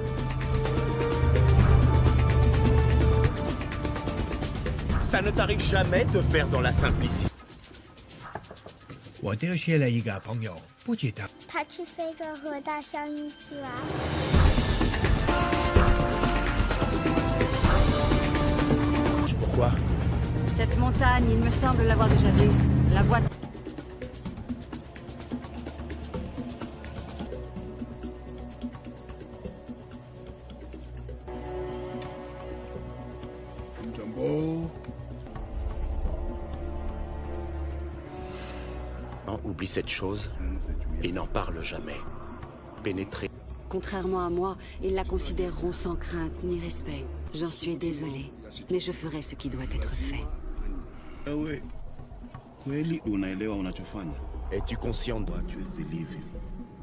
S2: Ça ne t'arrive jamais de faire dans la simplicité.
S12: 我丢弃了一个朋友，不知道。
S13: 他去非洲和大象一起玩。
S2: Pourquoi?
S4: Cette montagne, il me semble l'avoir déjà vue. La boîte...
S2: 'Oublie cette chose et n'en parle jamais. Pénétrer.
S4: Contrairement à moi, ils la considéreront sans crainte ni respect. J'en suis désolée, mais je ferai ce qui doit être fait.
S2: Es-tu conscient de...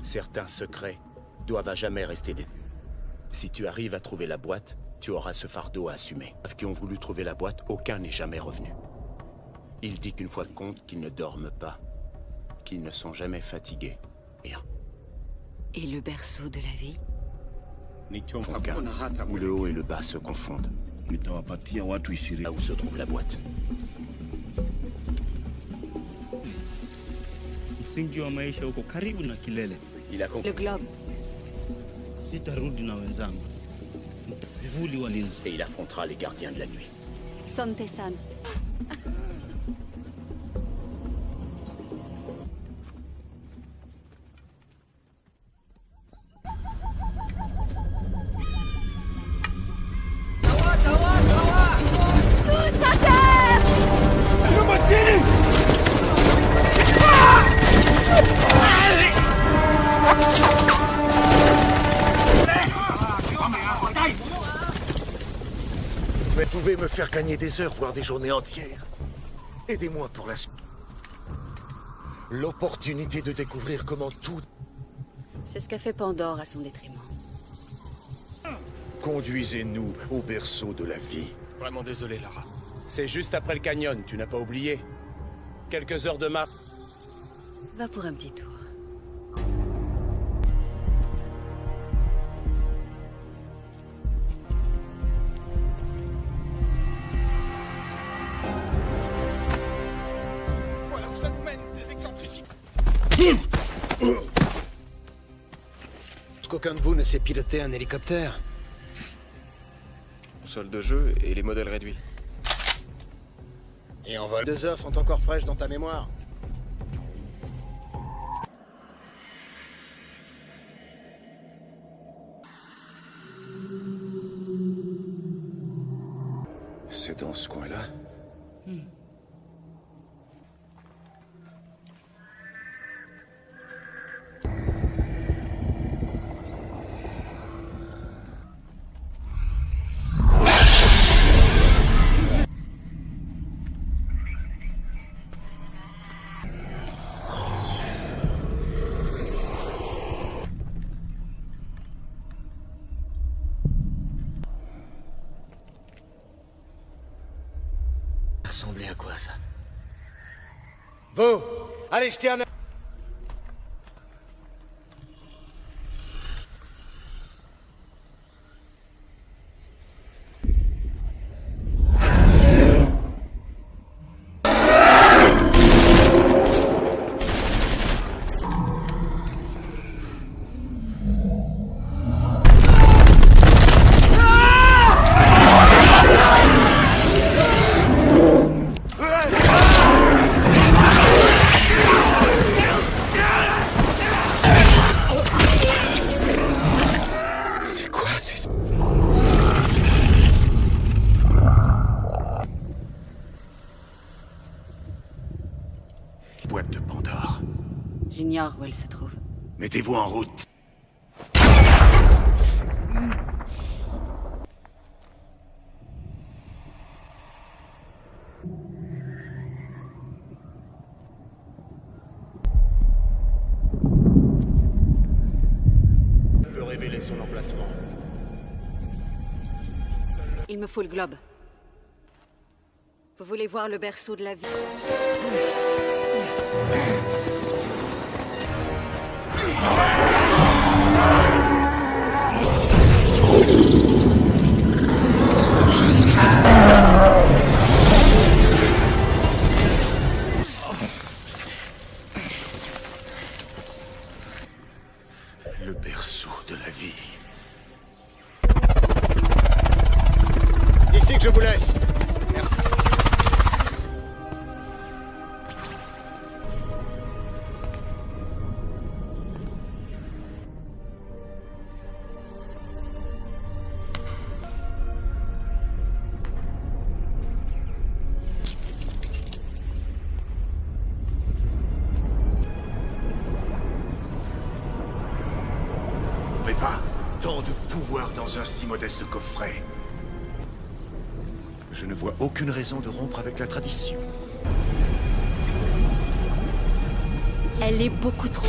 S2: Certains secrets doivent à jamais rester des... Si tu arrives à trouver la boîte, tu auras ce fardeau à assumer. Ceux qui ont voulu trouver la boîte, aucun n'est jamais revenu. Il dit qu'une fois de compte, qu'ils ne dorment pas, qu'ils ne sont jamais fatigués.
S4: Et le berceau de la vie?
S2: Aucun, où le haut et le bas se confondent. Là où se trouve la boîte. Il a compris.
S4: Le globe.
S2: Et il affrontera les gardiens de la nuit.
S4: Santesan.
S5: Vous pouvez me faire gagner des heures, voire des journées entières. Aidez-moi pour la suite. L'opportunité de découvrir comment tout...
S4: C'est ce qu'a fait Pandore à son détriment.
S5: Conduisez-nous au berceau de la vie.
S2: Vraiment désolé, Lara. C'est juste après le canyon, tu n'as pas oublié. Quelques heures de marche.
S4: Va pour un petit tour.
S6: Voilà où ça nous mène, des excentricités.
S3: Est-ce qu'aucun de vous ne sait piloter un hélicoptère?
S9: Console de jeu et les modèles réduits.
S3: Et en vol. 2 heures sont encore fraîches dans ta mémoire.
S5: C'est dans ce coin-là?
S18: Ressemblait à quoi, ça?
S3: Vous, allez jeter un œil.
S5: Boîte de Pandore.
S4: J'ignore où elle se trouve.
S5: Mettez-vous en route.
S2: son emplacement.
S4: Il me faut le globe. Vous voulez voir le berceau de la vie?
S2: Le berceau de la vie.
S3: Ici que je vous laisse.
S5: Mais pas tant de pouvoir dans un si modeste coffret. Je ne vois aucune raison de rompre avec la tradition.
S4: Elle est beaucoup trop...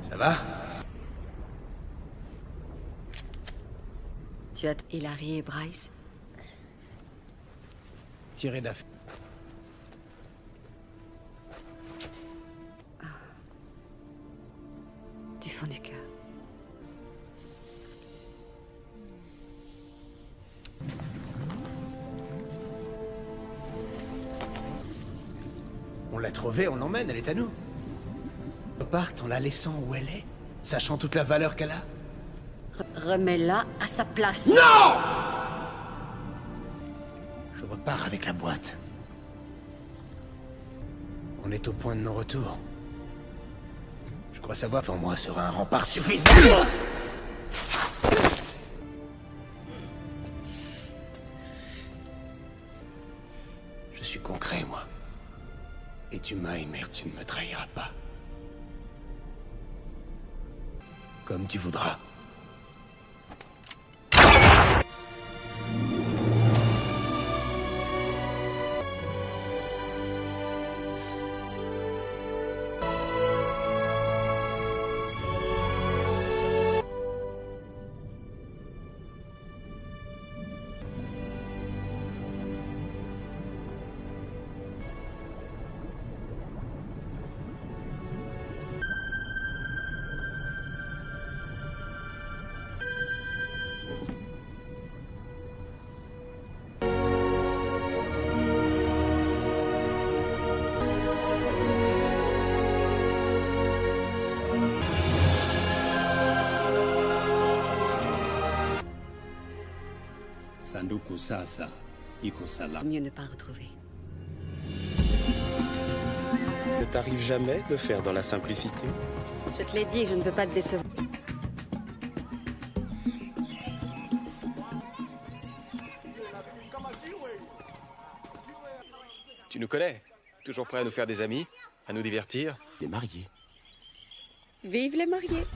S3: Ça va?
S4: Tu as Hilary et Bryce?
S3: Tiré d'affaire.
S4: Du fond du cœur.
S3: On l'a trouvée, on l'emmène, elle est à nous. On parte en la laissant où elle est, sachant toute la valeur qu'elle a.
S4: Remets-la à sa place.
S3: Non! Je repars avec la boîte. On est au point de non-retour. Je crois savoir pour moi sera un rempart suffisant. Je suis concret, moi. Et tu m'as aimé, tu ne me trahiras pas. Comme tu voudras.
S4: Mieux ne pas retrouver.
S2: Ne t'arrive jamais de faire dans la simplicité?
S4: Je te l'ai dit, je ne peux pas te décevoir.
S9: Tu nous connais? Toujours prêt à nous faire des amis? À nous divertir?
S2: Les mariés.
S4: Vive les mariés!